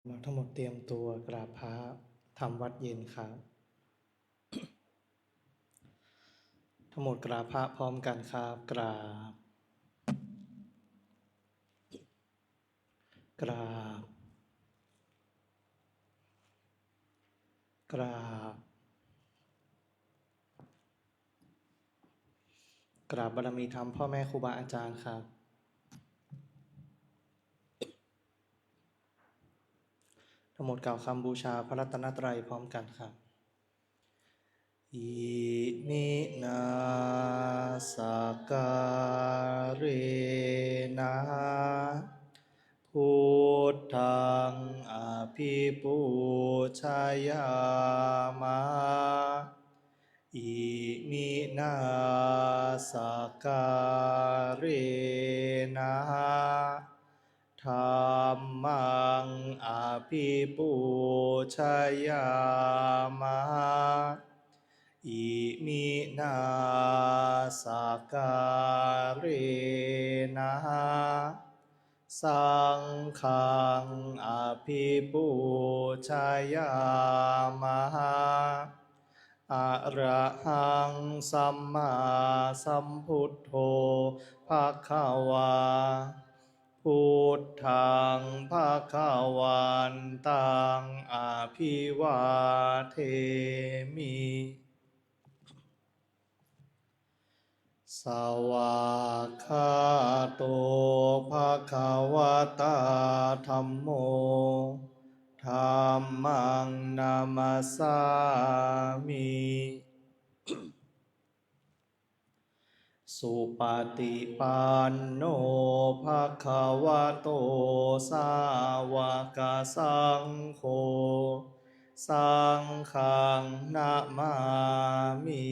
มาทั้งหมดเตรียมตัวกราบพระทำวัดเย็นครับทั้งหมดกราบพระพร้อมกันครับกราบกราบกราบกราบบารมีธรรมพ่อแม่ครูบาอาจารย์ครับทั้งหมดกล่าวคำบูชาพระรัตนตรัยพร้อมกันครับอิมินาสการะนะพุทธังอภิปูชยามะอิมินาสการะนะธัมมังอภิปูชยามะอิมินาสการะนะสังฆังอภิปูชยามะอะระหังสัมมาสัมพุทโธภคะวาพุทธังภคะวันตังอภิวาเทมิสวากขาโตภะคะวะตาธัมโมธัมมังนามัสสามิสุปฏิปันโนภะคะวะโตสาวกสังโฆสังฆังนะมามิ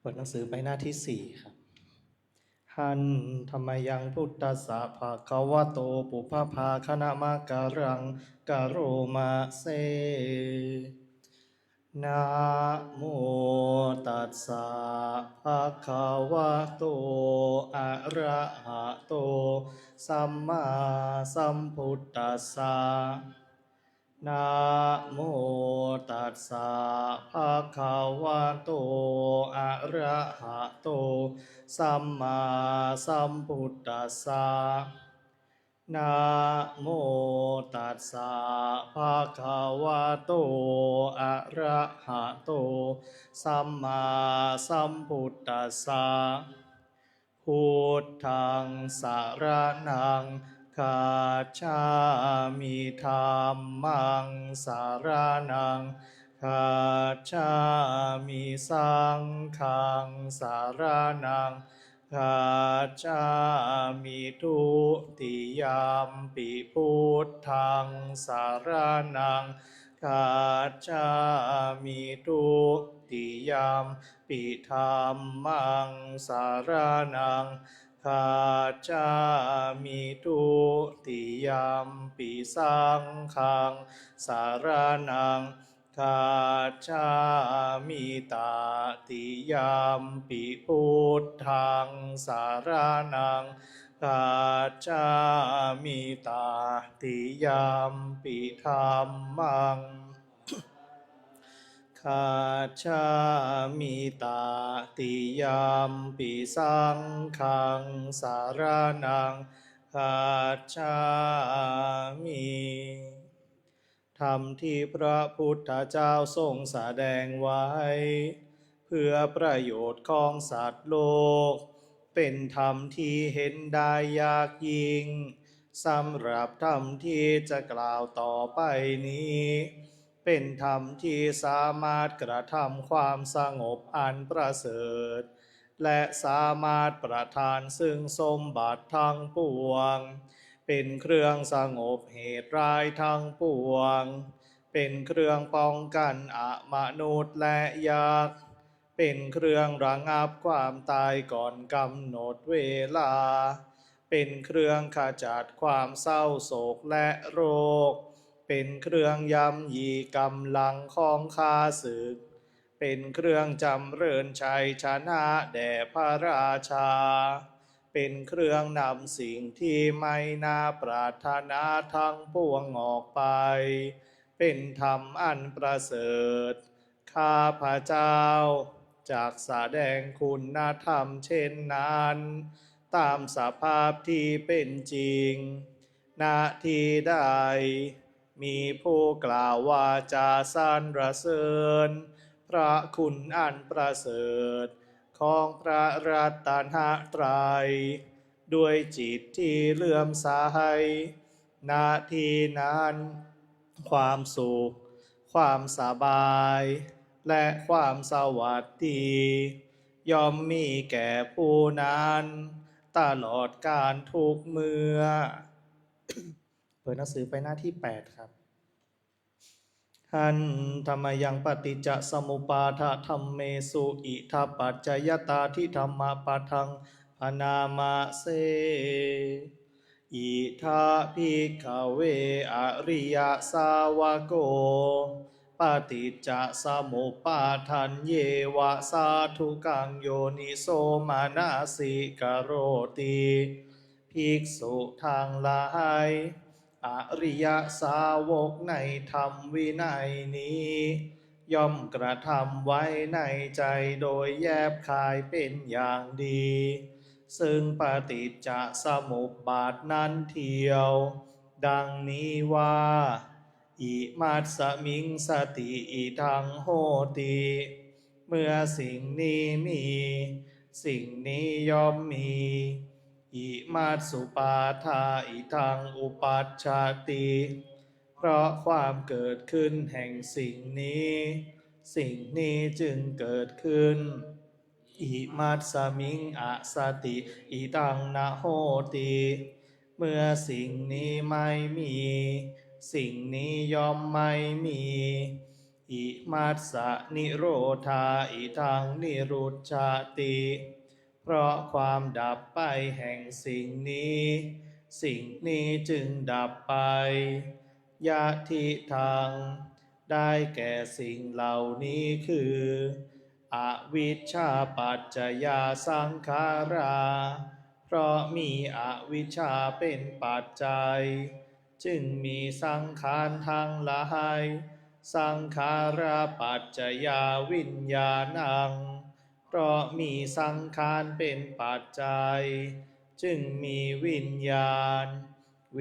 เปิดหนังสือไปหน้าที่ 4ครับหันธรรมยังพุทธัสสะภะคะวะโตปุพพาคณมะการังกะโรมาเซนะโมตัสสะภะคะวะโตอะระหะโตสัมมาสัมพุทธัสสะนะโมตัสสะภะคะวะโตอะระหะโตสัมมาสัมพุทธัสสะนะโมตัสสะภะคะวะโตอะระหะโตสัมมาสัมพุทธัสสะพุทธังสรณังคัจฉามิธัมมังสรณังคัจฉามิสังฆังสรณังคัจฉามิทุติยมปิพุทธังสรณังคัจฉามิทุติยมปิธัมมังสรณังคัจฉามิทุติยมปิสังฆังสรณังคัจฉามิตติยมปิพุทธังสรณังคัจฉามิตติยมปิธัมมังคัจฉามิตติยมปิสังฆังสรณังคัจฉามิธรรมที่พระพุทธเจ้าทรงแสดงไว้เพื่อประโยชน์ของสัตว์โลกเป็นธรรมที่เห็นได้ยากยิ่งสำหรับธรรมที่จะกล่าวต่อไปนี้เป็นธรรมที่สามารถกระทำความสงบอันประเสริฐและสามารถประทานซึ่งสมบัติทั้งปวงเป็นเครื่องสงบเหตุร้ายทั้งปวงเป็นเครื่องป้องกันอมนุษย์และยักษ์เป็นเครื่องระงับความตายก่อนกำหนดเวลาเป็นเครื่องขจัดความเศร้าโศกและโรคเป็นเครื่องย้ำยีกำลังของข้าศึกเป็นเครื่องจำเริญชัยชนะแด่พระราชา เป็นเครื่องนำสิ่งที่ไม่น่าปรารถนาทั้งปวงออกไป เป็นธรรมอันประเสริฐข้าพระเจ้าจากแสดงคุณธรรมเช่นนั้นตามสภาพที่เป็นจริงณที่ใดมีผู้กล่าวว่าจะสรรเสริญพระคุณอันประเสริฐของพระรัตนตรัยด้วยจิตที่เลื่อมใสณที่นั้นความสุขความสบายและความสวัสดีย่อมมีแก่ผู้นั้นตลอดกาลทุกเมื่อ เปิดหนังสือไปหน้าที่8ครับหันธรรมยังปฏิจจสมุปาทธรรมเมสุอิทัปปัจจยตาทิธรรมปะทังพนามาเสอิทาภิกขเวอริยสาวโกปฏิจจสมุปาทันเยวะสาธุกังโยนิโสมานาสิกโรติภิกษุทางหลายอริยสาวกในธรรมวินัยนี้ย่อมกระทำไว้ในใจโดยแยบคายเป็นอย่างดีซึ่งปฏิจจสมุปบาทนั้นเทียวดังนี้ว่าอิมัสสมิงสติอิทังโหติเมื่อสิ่งนี้มีสิ่งนี้ย่อมมีอิมัสสุปาทาอิทังอุปัชชาติเพราะความเกิดขึ้นแห่งสิ่งนี้สิ่งนี้จึงเกิดขึ้นอิมัสสมิงอสติอิตังนะโหติเมื่อสิ่งนี้ไม่มีสิ่งนี้ย่อมไม่มีอิมัสสนิโรธาอิทังนิรุจจติเพราะความดับไปแห่งสิ่งนี้สิ่งนี้จึงดับไปยะทิทังได้แก่สิ่งเหล่านี้คืออวิชชาปัจจยาสังขาราเพราะมีอวิชชาเป็นปัจจัยจึงมีสังขารทั้งหลายสังขาราปัจจยาวิญญาณังเพราะมีสังขารเป็นปัจจัยจึงมีวิญญาณ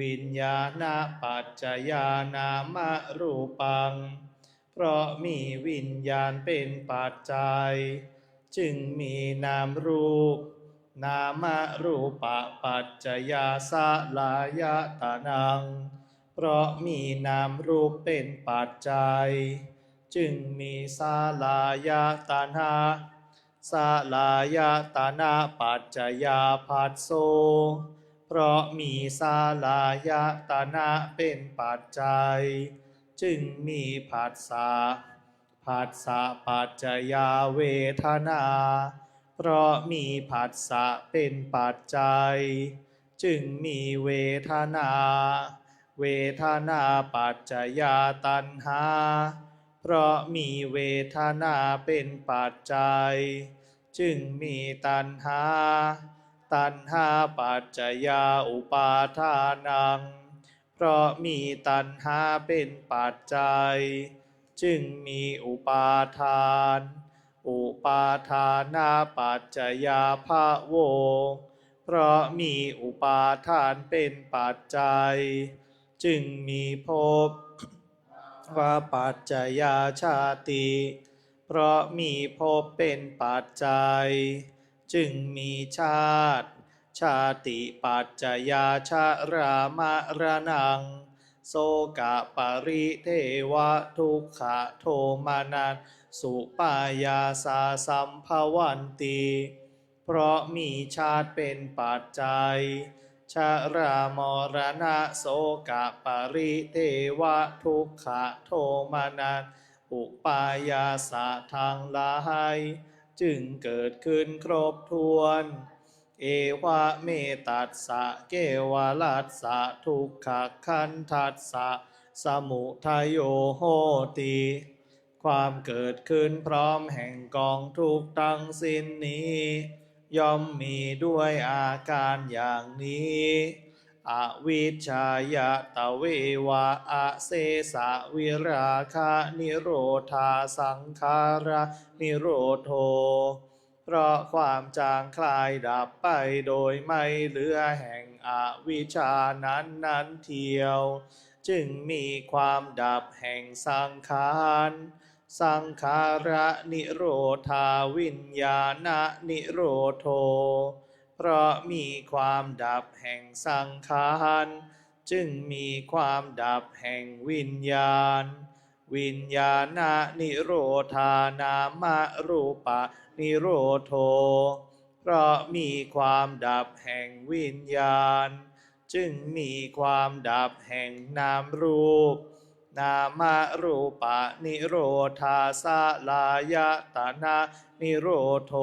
วิญญาณปัจจยานามรูปังเพราะมีวิญญาณเป็นปัจจัยจึงมีนามรูปนามรูปปัจจยาสลายตนังเพราะมีนามรูปเป็นปัจจัยจึงมีสลายตนะสลายตนะปัจจยาภัสโสเพราะมีสลายตนะเป็นปัจจัยจึงมีผัสสะผัสสะปัจจยาเวทนาเพราะมีผัสสะเป็นปัจจัยจึงมีเวทนาเวทนาปัจจยาตัณหาเพราะมีเวทนาเป็นปัจจัยจึงมีตัณหาตัณหาปัจจยาอุปาทานังเพราะมีตัณหาเป็นปัจจัยจึงมีอุปาทานอุปาทานาปัจจยาภโวเพราะมีอุปาทานเป็นปัจจัยจึงมีภพว่าปัจจยาชาติเพราะมีภพเป็นปัจจัยจึงมีชาติชาติปัจจยาชรามรณังโสกปริเทวทุกขโทมานัสสุปายาสาสัมภวันติเพราะมีชาติเป็นปัจจัยชรามรณะโสกปริเทวทุกขโทมานัสอุปายาสะทางหลายจึงเกิดขึ้นครบถ้วนเอวะเมตัสสะเกวลัสสะทุกขขันธัสสะสมุทัยโยโหติความเกิดขึ้นพร้อมแห่งกองทุกข์ทั้งสิ้นนี้ ย่อมมีด้วยอาการอย่างนี้อวิชชายตะเววะอะเสสะวิราคะนิโรธาสังขารนิโรโธเพราะความจางคลายดับไปโดยไม่เหลือแห่งอวิชชานั้นเทียวจึงมีความดับแห่งสังขารสังขาระนิโรธาวิญญาณนิโรโธเพราะมีความดับแห่งสังขารจึงมีความดับแห่งวิญญาณวิญญาณนิโรธานามรูปะนิโรโธเพราะมีความดับแห่งวิญญาณจึงมีความดับแห่งนามรูปนามรูปะนิโรธาสลายตนะนิโรโธ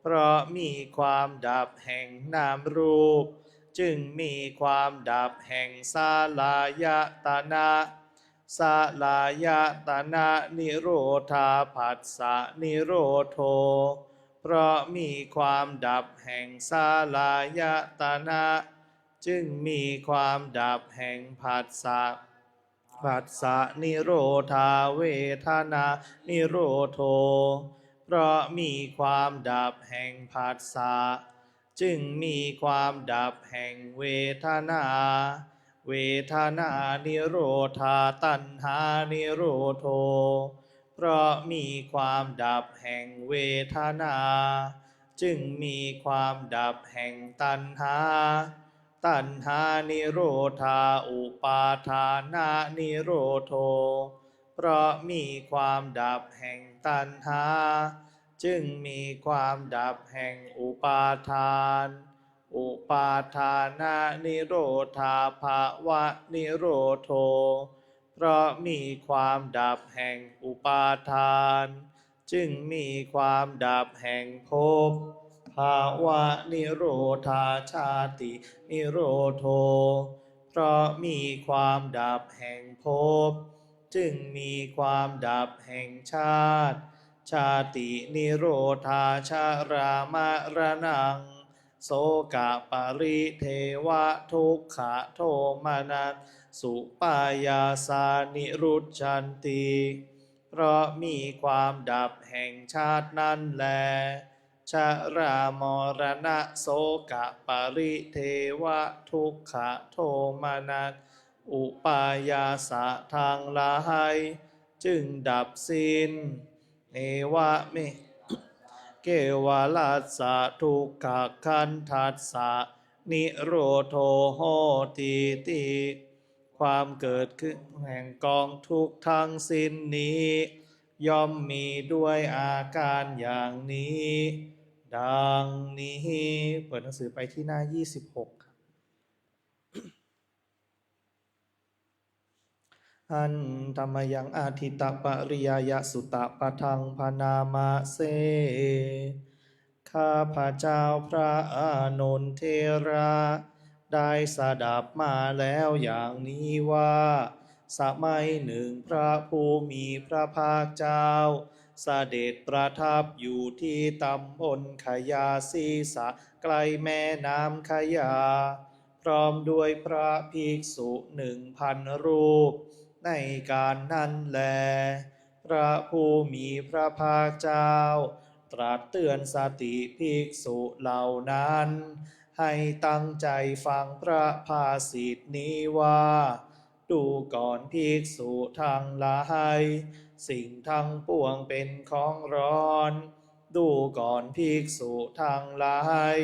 เพราะมีความดับแห่งนามรูปจึงมีความดับแห่งสลายตนะสลายตนะนิโรธาผัสสะนิโรโธเพราะมีความดับแห่งสลายตนะจึงมีความดับแห่งผัสสะผัสสะนิโรธาเวทนานิโรโธเพราะมีความดับแห่งผัสสะจึงมีความดับแห่งเวทนาเวทนานิโรธาตัณหานิโรโธเพราะมีความดับแห่งเวทนาจึงมีความดับแห่งตัณหาตัณหานิโรธาอุปาทานานิโรโธเพราะมีความดับแห่งตัณหาจึงมีความดับแห่งอุปาทานอุปาทานานิโรธาภาวะนิโรโธเพราะมีความดับแห่งอุปาทานจึงมีความดับแห่งภพภาวะนิโรธาชาตินิโรโธเพราะมีความดับแห่งภพจึงมีความดับแห่งชาติชาตินิโรธาชารามรณังโสกะปริเทวะทุกขะโทมานัสสุปายาสานิรุจฉันติเพราะมีความดับแห่งชาตินั้นแลชรามรณะโสกะปริเทวะทุกขะโทมานัสอุปายาสะทางหลายจึงดับสิ้นเนวะเมเกวาลัสสะทุกขคันทัสสะนิโรโธโหติติความเกิดขึ้นแห่งกองทุกข์ทั้งสิ้นนี้ย่อมมีด้วยอาการอย่างนี้ดังนี้เปิดหนังสือไปที่หน้า26อันธรรมยังอาทิตปริยายสุตปะทังพนามาเสข้าพระเจ้าพระอานนทเทระได้สดับมาแล้วอย่างนี้ว่าสมัยหนึ่งพระผู้มีพระภาคเจ้าเสด็จประทับอยู่ที่ตำบลขยาศีสะใกล้แม่น้ำขยาพร้อมด้วยพระภิกษุ1,000 รูปในการนั้นแลพระผู้มีพระภาคเจ้าตรัสเตือนสติภิกษุเหล่านั้นให้ตั้งใจฟังพระภาษิตนี้ว่าดูก่อนภิกษุทั้งหลายสิ่งทั้งปวงเป็นของร้อนดูก่อนภิกษุทั้งหลาย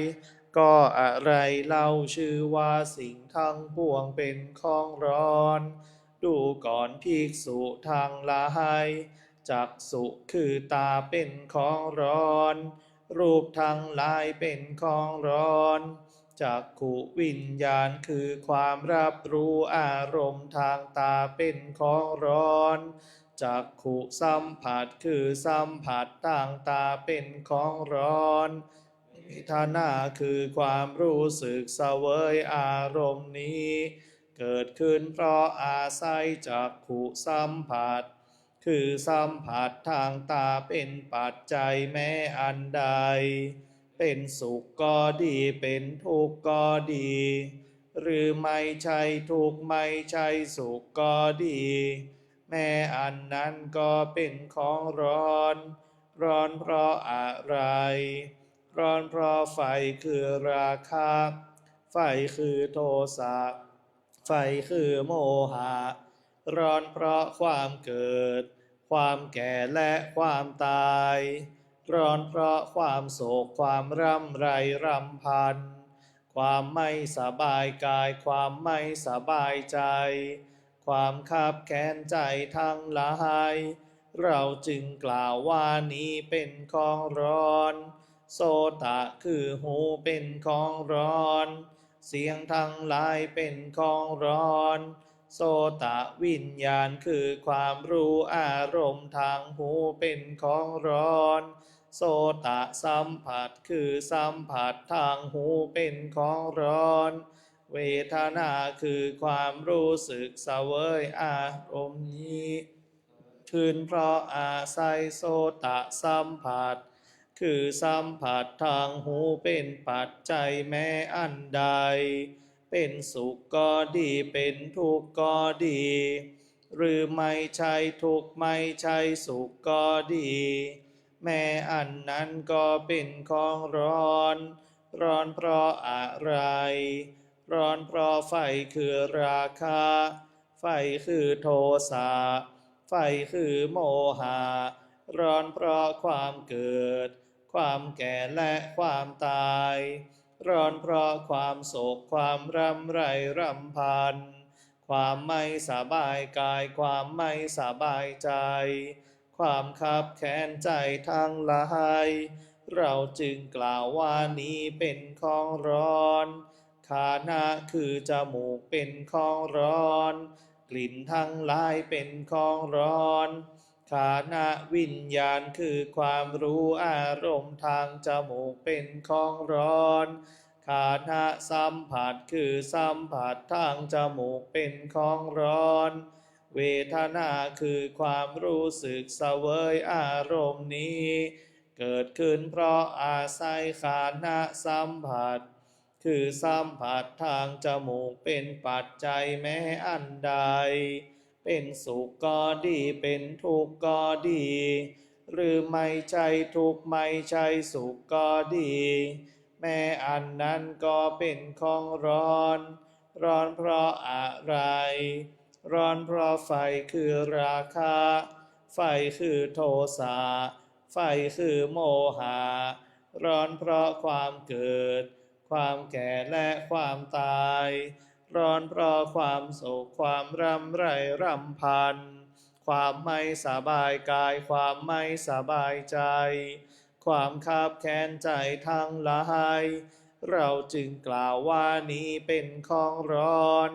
ก็อะไรเล่าชื่อว่าสิ่งทั้งปวงเป็นของร้อนดูก่อนภิกษุทั้งหลายจักษุคือตาเป็นของร้อนรูปทั้งหลายเป็นของร้อนจักขุวิญญาณคือความรับรู้อารมณ์ทางตาเป็นของร้อนจักขุสัมผัสคือสัมผัสทางตาเป็นของร้อนเวทนาคือความรู้สึกเสวยอารมณ์นี้เกิดขึ้นเพราะอาศัยจักขุสัมผัสคือสัมผัสทางตาเป็นปัจจัยแม้อันใด เป็นสุขก็ดีเป็นทุกข์ก็ดี หรือไม่ใช่ทุกข์ไม่ใช่สุขก็ดี แม้อันนั้นก็เป็นของร้อน ร้อนเพราะอะไร ร้อนเพราะไฟคือราคะ ไฟคือโทสะ ไฟคือโมหะ ร้อนเพราะความเกิด ความแก่และความตาย ร้อนเพราะความโศกความร่ำไรรำพัน ความไม่สบายกายความไม่สบายใจ ความคับแค้นใจทั้งหลายเราจึงกล่าวว่านี้เป็นของร้อน โสตะคือหูเป็นของร้อน เสียงทั้งหลายเป็นของร้อน โสตะวิญญาณคือความรู้อารมณ์ทางหูเป็นของร้อน โสตะสัมผัสคือสัมผัสทางหูเป็นของร้อน เวทนาคือความรู้สึกเสวยอารมณ์นี้ขึ้นเพราะอาศัยโสตะสัมผัสคือสัมผัสทางหูเป็นปัจจัยแม้อันใดเป็นสุขก็ดีเป็นทุกข์ก็ดี หรือไม่ใช่ทุกข์ไม่ใช่สุขก็ดี แม้อันนั้นก็เป็นของร้อน ร้อนเพราะอะไร ร้อนเพราะไฟคือราคะ ไฟคือโทสะ ไฟคือโมหะ ร้อนเพราะความเกิด ความแก่และความตาย ร้อนเพราะความโศกความร่ำไรรำพัน ความไม่สบายกายความไม่สบายใจ ความคับแค้นใจทั้งหลายเราจึงกล่าวว่านี้เป็นของร้อนฆานะคือจมูกเป็นของร้อน กลิ่นทั้งหลายเป็นของร้อนฆานะวิญญาณคือความรู้อารมณ์ทางจมูกเป็นของร้อนฆานะสัมผัสคือสัมผัสทางจมูกเป็นของร้อนเวทนาคือความรู้สึกเสวยอารมณ์นี้เกิดขึ้นเพราะอาศัยฆานะสัมผัสคือสัมผัสทางจมูกเป็นปัจจัยแม้อันใดเป็นสุขก็ดีเป็นทุกข์ก็ดี หรือไม่ใช่ทุกข์ไม่ใช่สุขก็ดี แม้อันนั้นก็เป็นของร้อน ร้อนเพราะอะไร ร้อนเพราะไฟคือราคะ ไฟคือโทสะ ไฟคือโมหะ ร้อนเพราะความเกิด ความแก่และความตาย ร้อนเพราะความโศกความร่ำไรรำพัน ความไม่สบายกายความไม่สบายใจ ความคับแค้นใจทั้งหลายเราจึงกล่าวว่านี้เป็นของร้อน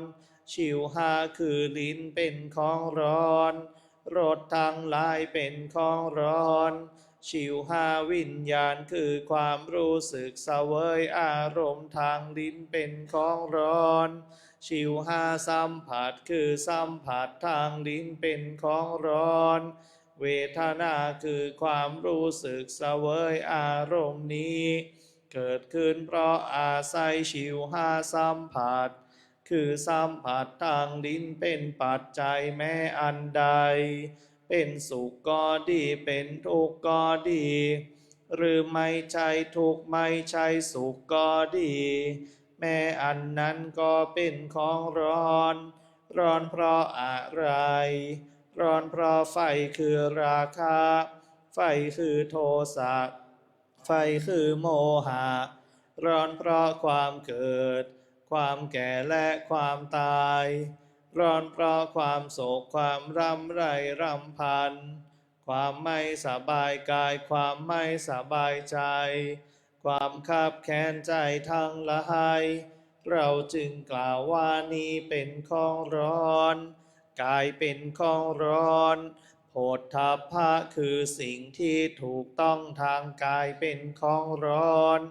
ชิวหาคือลิ้นเป็นของร้อนรสทั้งหลายเป็นของร้อนชิวหาวิญญาณคือความรู้สึกเสวยอารมณ์ทางลิ้นเป็นของร้อนชิวหาสัมผัสคือสัมผัสทางลิ้นเป็นของร้อนเวทนาคือความรู้สึกเสวยอารมณ์นี้เกิดขึ้นเพราะอาศัยชิวหาสัมผัสคือสัมผัสทางลิ้นเป็นปัจจัยแม้อันใดเป็นสุขก็ดีเป็นทุกข์ก็ดีหรือไม่ใช่ทุกข์ไม่ใช่สุขก็ดีแม้อันนั้นก็เป็นของร้อน ร้อนเพราะอะไร ร้อนเพราะไฟคือราคะ ไฟคือโทสะ ไฟคือโมหะ ร้อนเพราะความเกิด ความแก่และความตาย ร้อนเพราะความโศกความร่ำไรรำพัน ความไม่สบายกายความไม่สบายใจ ความคับแค้นใจทั้งหลายเราจึงกล่าวว่านี้เป็นของร้อนกายเป็นของร้อนโผฏฐัพพะคือสิ่งที่ถูกต้องทางกายเป็นของร้อน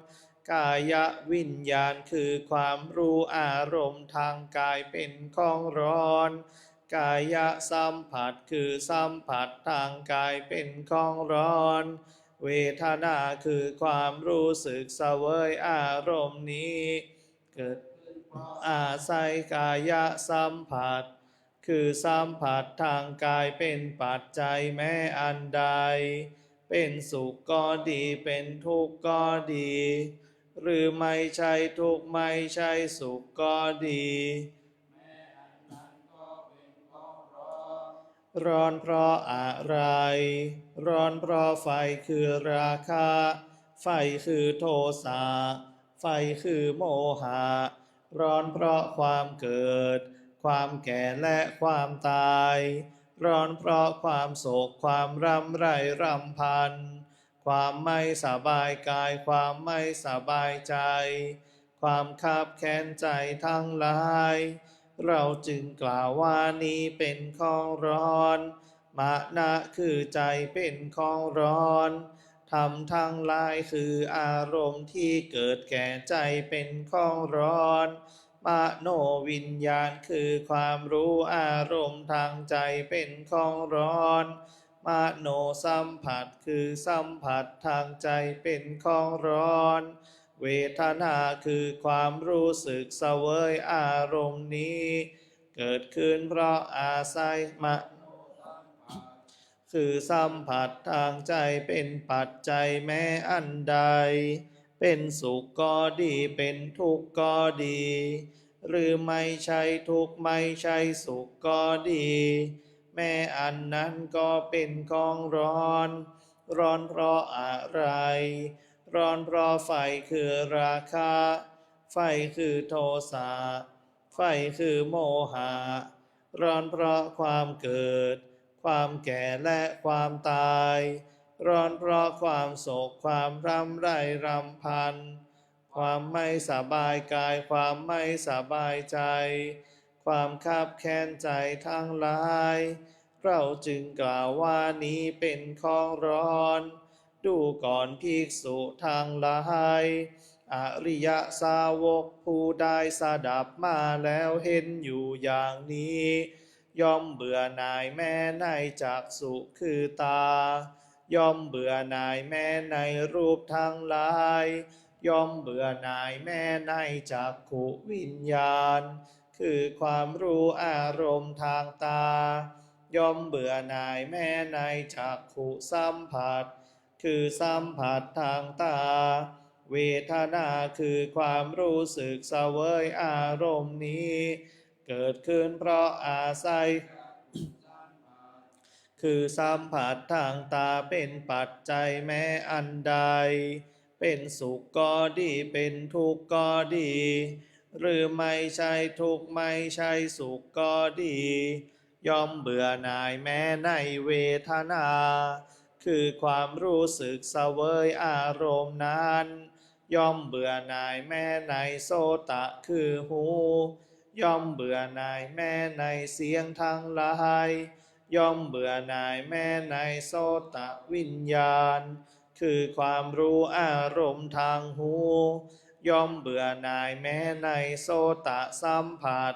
กายวิญญาณคือความรู้อารมณ์ทางกายเป็นของร้อนกายสัมผัสคือสัมผัสทางกายเป็นของร้อน เวทนาคือความรู้สึกเสวยอารมณ์นี้เกิดอาศัยกายสัมผัสคือสัมผัสทางกายเป็นปัจจัยแม้อันใดเป็นสุขก็ดีเป็นทุกข์ก็ดีหรือไม่ใช่ทุกข์ไม่ใช่สุขก็ดีร้อนเพราะอะไรร้อนเพราะไฟคือราคะไฟคือโทสะไฟคือโมหะร้อนเพราะความเกิดความแก่และความตายร้อนเพราะความโศกความรำไรรำพันความไม่สบายกายความไม่สบายใจความคับแค้นใจทั้งหลายเราจึงกล่าวว่านี้เป็นของร้อนมนะคือใจเป็นของร้อนธรรมทั้งหลายคืออารมณ์ที่เกิดแก่ใจเป็นของร้อนมโนวิญญาณคือความรู้อารมณ์ทางใจเป็นของร้อนมโนสัมผัสคือสัมผัสทางใจเป็นของร้อนเวทนาคือความรู้สึกเสวยอารมณ์นี้เกิดขึ้นเพราะอาศัยคือสัมผัสทางใจเป็นปัจจัยแม้อันใดเป็นสุขก็ดีเป็นทุกข์ก็ดีหรือไม่ใช่ทุกข์ไม่ใช่สุขก็ดีแม้อันนั้นก็เป็นของร้อนร้อนเพราะอะไรร้อนเพราะไฟคือราคะไฟคือโทสะไฟคือโมหะร้อนเพราะความเกิดความแก่และความตายร้อนเพราะความโศกความรำไรรำพันความไม่สบายกายความไม่สบายใจความคับแค้นใจทั้งหลายเราจึงกล่าวว่านี้เป็นของร้อนดูก่อนภิกษุทั้งหลายอริยสาวกผู้ได้สดับมาแล้วเห็นอยู่อย่างนี้ย่อมเบื่อหน่ายแม้ในจักษุคือตาย่อมเบื่อหน่ายแม้ในรูปทั้งหลายย่อมเบื่อหน่ายแม้ในจักขุวิญญาณคือความรู้อารมณ์ทางตาย่อมเบื่อหน่ายแม้ในจักขุสัมผัสคือสัมผัสทางตาเวทนาคือความรู้สึกเสวยอารมณ์นี้เกิดขึ้นเพราะอาศัยคือสัมผัสทางตาเป็นปัจจัยแม้อันใดเป็นสุขก็ดีเป็นทุกข์ก็ดีหรือไม่ใช่ทุกข์ไม่ใช่สุขก็ดีย่อมเบื่อหน่ายแม้ในเวทนาคือความรู้สึกเสวยอารมณ์นั้นย่อมเบื่อหน่ายแม้ในโสตะคือหูย่อมเบื่อหน่ายแม้ในเสียงทั้งหลายย่อมเบื่อหน่ายแม้ในโสตวิญญาณคือความรู้อารมณ์ทางหูย่อมเบื่อหน่ายแม้ในโสตสัมผัส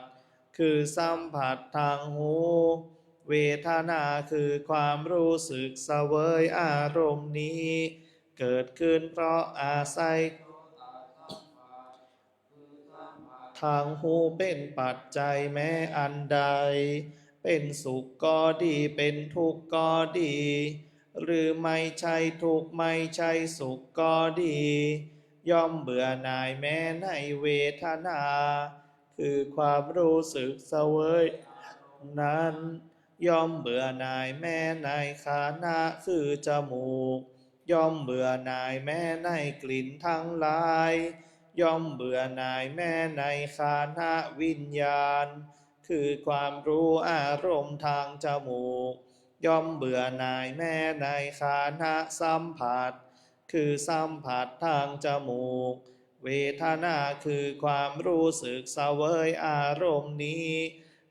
คือสัมผัสทางหูเวทนาคือความรู้สึกเสวยอารมณ์นี้เกิดขึ้นเพราะอาศัยทางหูเป็นปัจจัยแม้อันใดเป็นสุขก็ดีเป็นทุกข์ก็ดีหรือไม่ใช่ทุกข์ไม่ใช่สุขก็ดีย่อมเบื่อหน่ายแม้ในเวทนาคือความรู้สึกเสวยนั้นย่อมเบื่อหน่ายแม้ในขานะคือจมูกย่อมเบื่อหน่ายแม้ในกลิ่นทั้งหลายย่อมเบื่อหน่ายแม้ในคานะวิญญาณคือความรู้อารมณ์ทางจมูกย่อมเบื่อหน่ายแม้ในคานะสัมผัสคือสัมผัสทางจมูกเวทนาคือความรู้สึกเสวยอารมณ์นี้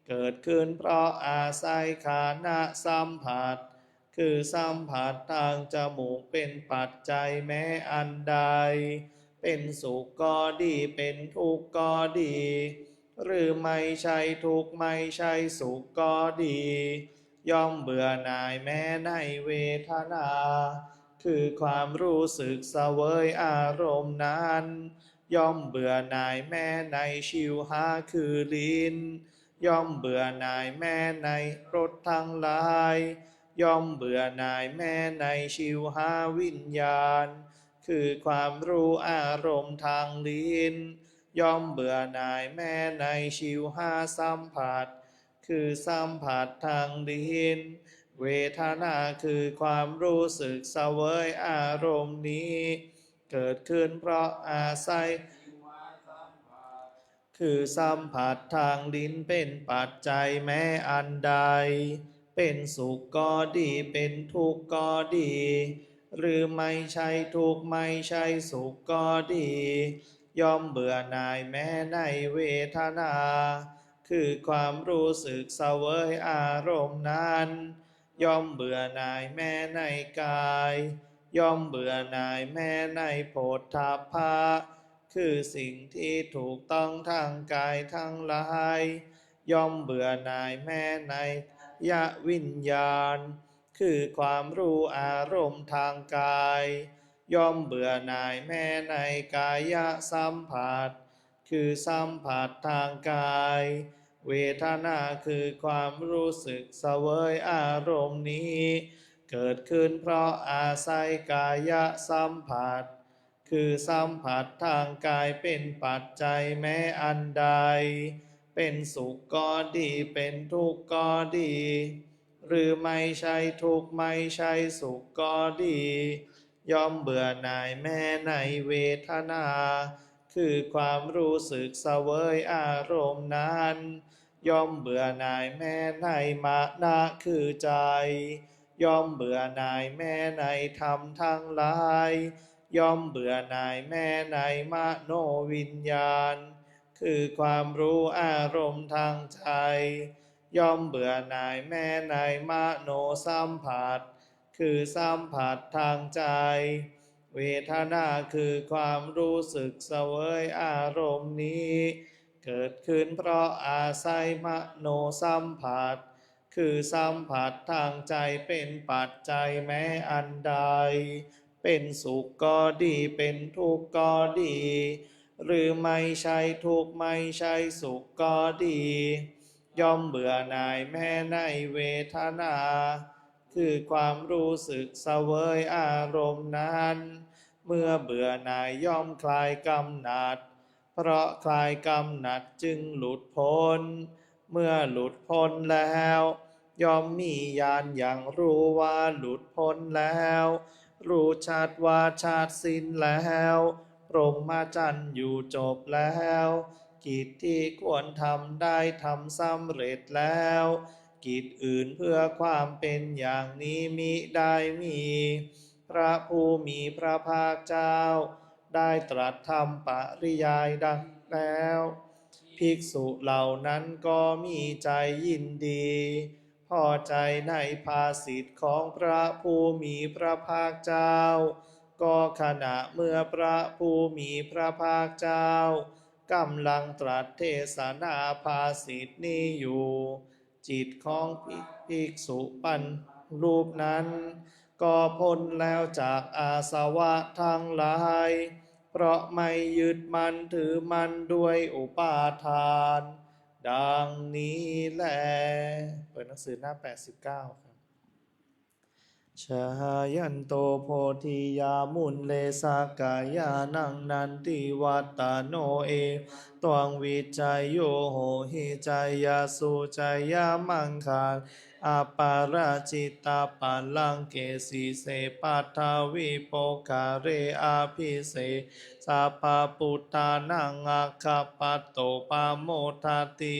เกิดขึ้นเพราะอาศัยคานะสัมผัสคือสัมผัสทางจมูกเป็นปัจจัยแม้อันใดเป็นสุขก็ดีเป็นทุกข์ก็ดีหรือไม่ใช่ทุกข์ไม่ใช่สุขก็ดีย่อมเบื่อหน่ายแม้ในเวทนา คือความรู้สึกเสวยอารมณ์นั้นย่อมเบื่อหน่ายแม้ในชิวหาคือลิ้นย่อมเบื่อหน่ายแม้ในรสทั้งหลายย่อมเบื่อหน่ายแม้ในชิวหาวิญญาณคือความรู้อารมณ์ทางลิ้นย่อมเบื่อหน่ายแม้ในชิวหาสัมผัสคือสัมผัสทางลิ้นเวทนาคือความรู้สึกเสวยอารมณ์นี้เกิดขึ้นเพราะอาศัยคือสัมผัสทางลิ้นเป็นปัจจัยแม้อันใดเป็นสุขก็ดีเป็นทุกข์ก็ดีหรือไม่ใช่ทุกข์ไม่ใช่สุขก็ดีย่อมเบื่อหน่ายแม้ในเวทนาคือความรู้สึกเสวยอารมณ์นั้นย่อมเบื่อหน่ายแม้ในกายย่อมเบื่อหน่ายแม้ในโผฏฐัพพะคือสิ่งที่ถูกต้องทางกายทั้งหลายย่อมเบื่อหน่ายแม้ในยะวิญญาณคือความรู้อารมณ์ทางกายย่อมเบื่อหน่ายแม้ในกายสัมผัสคือสัมผัสทางกายเวทนาคือความรู้สึกเสวยอารมณ์นี้เกิดขึ้นเพราะอาศัยกายสัมผัสคือสัมผัสทางกายเป็นปัจจัยแม้อันใดเป็นสุขก็ดีเป็นทุกข์ก็ดีหรือไม่ใช่ทุกข์ไม่ใช่สุขก็ดีย่อมเบื่อหน่ายแม้ในเวทนาคือความรู้สึกเสวยอารมณ์นั้นย่อมเบื่อหน่ายแม้ในมานะคือใจย่อมเบื่อหน่ายแม้ในธรรมทั้งหลายย่อมเบื่อหน่ายแม้ในมโนวิญญาณคือความรู้อารมณ์ทางใจย่อมเบื่อหน่ายแม้ในมโนสัมผัสคือสัมผัสทางใจเวทนาคือความรู้สึกเสวยอารมณ์นี้เกิดขึ้นเพราะอาศัยมโนสัมผัสคือสัมผัสทางใจเป็นปัจจัยแม้อันใดเป็นสุขก็ดีเป็นทุกข์ก็ดีหรือไม่ใช่ทุกข์ไม่ใช่สุขก็ดีย่อมเบื่อหน่ายแม้ในเวทนาคือความรู้สึกเสวยอารมณ์นั้นเมื่อเบื่อหน่ายย่อมคลายกำหนัดเพราะคลายกำหนัดจึงหลุดพ้นเมื่อหลุดพ้นแล้วย่อมมีญาณอย่างรู้ว่าหลุดพ้นแล้วรู้ชัดว่าชาติสิ้นแล้วพรหมจรรย์อยู่จบแล้วกิจที่ควรทำได้ทำสำเร็จแล้วกิจอื่นเพื่อความเป็นอย่างนี้มิได้มีพระผู้มีพระภาคเจ้าได้ตรัสธรรมปริยายดังแล้วภิกษุเหล่านั้นก็มีใจยินดีพอใจในภาสิทธิ์ของพระผู้มีพระภาคเจ้าก็ขณะเมื่อพระผู้มีพระภาคเจ้ากำลังตรัสเทศนาภาสิทธินี้อยู่จิตของภิกษุปันรูปนั้นก็พ้นแล้วจากอาสวะทั้งหลายเพราะไม่ยึดมั่นถือมั่นด้วยอุปาทานดังนี้แลเปิดหนังสือหน้า89ครับ ชายันโตโพธิยามุนเลสากายานังนันติวัตตโนเอตวังวิจัยโยโหหิจายาสุจายามังคาอาปาราจิตาปัลลังเกสีเสปัทาวิโปกาเรอาภิเสสัพพพุทธานังอาคาปัตโตปาโมทาติ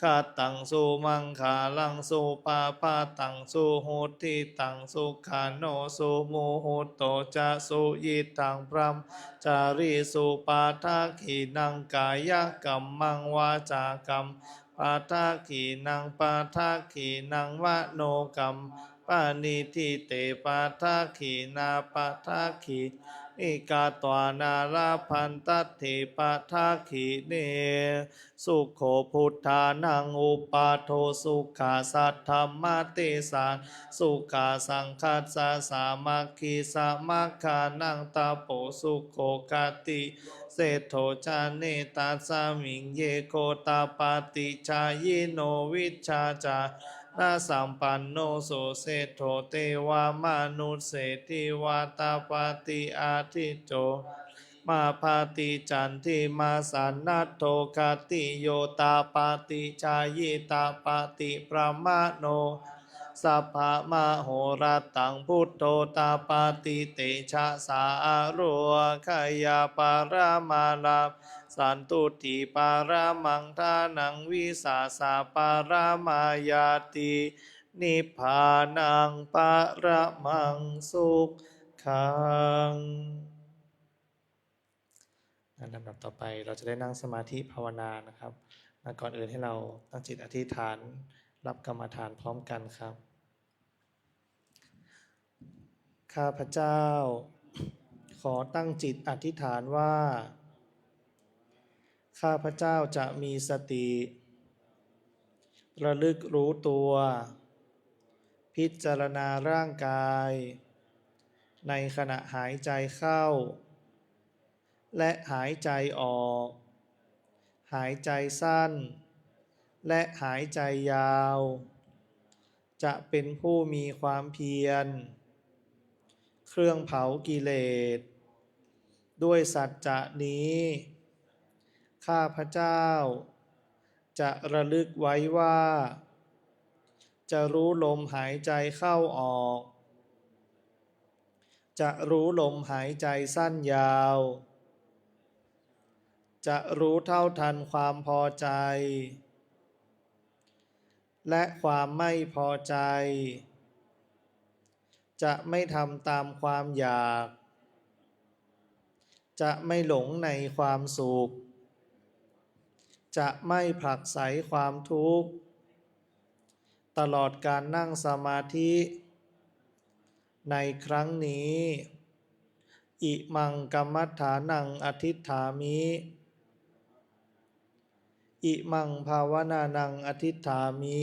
คาตังสุมังคาลังสุปาปาตังสุโหติตังสุขาโนสุโมโหโตจะสุยิตังพรัมจาริสุปาทาขีนังกายกัมมังวาจากัมปาทาขีนังปาทาขีนังวะโนกัมปานิทิเตปาทาขีนาปาทาขีเอ อิกาตวานาลาพันตัตถิปะทาขิเนสุโขพุทธานังอุปาโทสุขาสัทธรรมติสาสุขาสังคัสสะสามัคคีสามัคคานังตาโปสุโขกติเศรษโธจาเนตัสสามิงเยโกตาปาติชายโนวิชชาจานาสัมปันโนโสเศรษโธเทวามนุษย์เศรษฐิวาตาปาติอาทิโจมาพาติจันทิมาสันนัตโตกติโยตาปาติชายิตาปาติปรมาโนสัพพะมะโหรตังพุทโธตาปาติเตชะสาโรขยาปารามาลาสันตุติปารามังทานังวิสาสาปารามายาตินิพพานังปะระมังสุขขังลำดับต่อไปเราจะได้นั่งสมาธิภาวนานะครับก่อนอื่นให้เราตั้งจิตอธิษฐานรับกรรมฐานพร้อมกันครับข้าพเจ้าขอตั้งจิตอธิษฐานว่าข้าพเจ้าจะมีสติระลึกรู้ตัวพิจารณาร่างกายในขณะหายใจเข้าและหายใจออกหายใจสั้นและหายใจยาวจะเป็นผู้มีความเพียรเครื่องเผากิเลสด้วยสัจจะนี้ข้าพเจ้าจะระลึกไว้ว่าจะรู้ลมหายใจเข้าออกจะรู้ลมหายใจสั้นยาวจะรู้เท่าทันความพอใจและความไม่พอใจจะไม่ทำตามความอยากจะไม่หลงในความสุขจะไม่ผลักไสความทุกข์ตลอดการนั่งสมาธิในครั้งนี้อิมังกัมมัฏฐานังอธิฏฐามิอิมังภาวนานังอธิฏฐามิ